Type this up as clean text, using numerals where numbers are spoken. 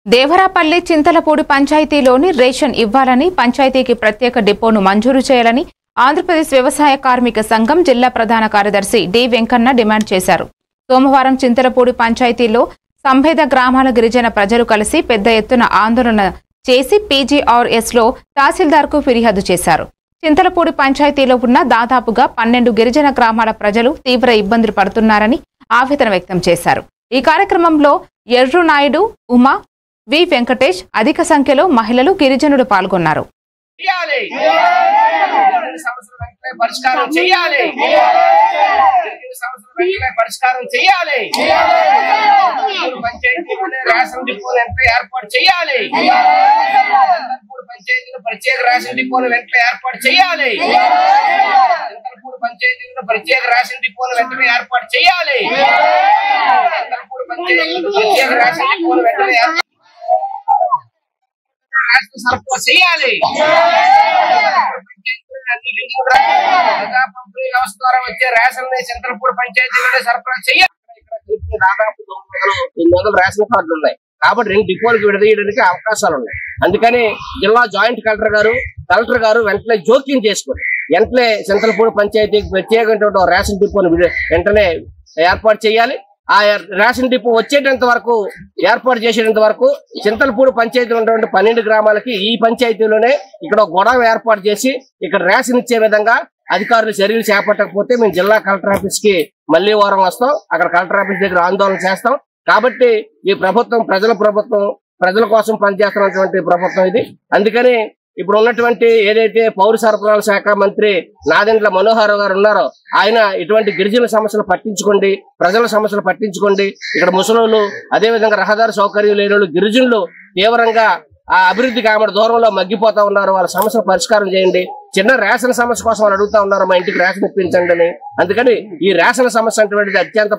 Devarapalli Chintalapudi పంచాయతీలోని ration ఇవ్వాలని పంచాయతీకి ప్రత్యేక డిపోను మంజూరు చేయాలని ఆంధ్రప్రదేశ్ వ్యవసాయ కార్మిక సంఘం జిల్లా ప్రధాన కార్యదర్శి డి వెంకన్న డిమాండ్ చేశారు. సోమవారం చింతలపూడి పంచాయతీలో సంభేద గ్రామాల గిరిజన ప్రజలు కలిసి పెద్ద ఎత్తున ఆందోళన చేసి పీజీఆర్ఎస్లో తహసీల్దార్కు ఫిర్యాదు చేశారు. చింతలపూడి పంచాయతీలో ఉన్న దాదాపుగా 12 గిరిజన గ్రామాల ప్రజలు తీవ్ర ఇబ్బందులు పడుతున్నారని ఆవేదన వ్యక్తం చేశారు. ఈ కార్యక్రమంలో ఎర్రునాయుడు, ఉమా, వి వెంకటేష్, అధిక సంఖ్యలో మహిళలు, గిరిజనులు పాల్గొన్నారు. పరిష్కారం చేయాలి. పరిష్కారం చేయాలి. పంచాయతీలోనే రేషన్ డిపోలు వెంటనే ఏర్పాటు చేయాలి. పంచాయతీలో ప్రత్యేక రేషన్ డిపోలు వెంటనే ఏర్పాటు చేయాలి. పంచాయతీలో ప్రత్యేక రేషన్ డిపోలు వెంటనే ఏర్పాటు చేయాలి. పంచాయతీలో ప్రత్యేక రేషన్ డిపోలు వెంటనే సరఫరా చేయాలి. పంపిణీ వ్యవస్థ ద్వారా వచ్చే రేషన్ చింతలపూడి పంచాయతీలోనే సరఫరా చేయాలి. దాదాపు 900 రేషన్ కార్డులు ఉన్నాయి కాబట్టి 2 డిపోలకు విడదీయడానికి అవకాశాలు ఉన్నాయి. అందుకని జిల్లా జాయింట్ కలెక్టర్ గారు వెంటనే జోక్యం చేసుకుని వెంటనే చింతలపూడి పంచాయతీకి ప్రత్యేకమైనటువంటి రేషన్ డిపోను వెంటనే ఏర్పాటు చేయాలి. ఆ రేషన్ డిపో వచ్చేటంత వరకు ఏర్పాటు చేసేంత వరకు చింతలపూడి పంచాయతీలో ఉన్నటువంటి 12 గ్రామాలకి ఈ పంచాయతీలోనే ఇక్కడ గొడవ ఏర్పాటు చేసి ఇక్కడ రేషన్ ఇచ్చే విధంగా అధికారులు చర్యలు చేపట్టకపోతే మేము జిల్లా కలెక్టర్ ఆఫీస్ కి మళ్లీ వారం వస్తాం. అక్కడ కలెక్టర్ ఆఫీస్ దగ్గర ఆందోళన చేస్తాం. కాబట్టి ఈ ప్రభుత్వం ప్రజల కోసం పనిచేస్తున్నటువంటి ప్రభుత్వం ఇది. అందుకని ఇప్పుడు ఉన్నటువంటి ఏదైతే పౌర సరఫరాల శాఖ మంత్రి నాదెండ్ల మనోహర్ గారు ఉన్నారో ఆయన ఇటువంటి గిరిజన సమస్యలు పట్టించుకోండి, ప్రజల సమస్యలు పట్టించుకోండి. ఇక్కడ ముసలోళ్ళు, అదేవిధంగా రహదారి సౌకర్యం లేని వాళ్ళు, గిరిజనులు తీవ్రంగా ఆ అభివృద్ధికి ఆమె దూరంలో మగ్గిపోతా ఉన్నారు. వాళ్ళ సమస్యలు పరిష్కారం చేయండి. చిన్న రేషన్ సమస్య కోసం వాళ్ళు అడుగుతా ఉన్నారు, మా ఇంటికి రేషన్ ఇప్పించండి అని. అందుకని ఈ రేషన్ సమస్య అటువంటిది అత్యంత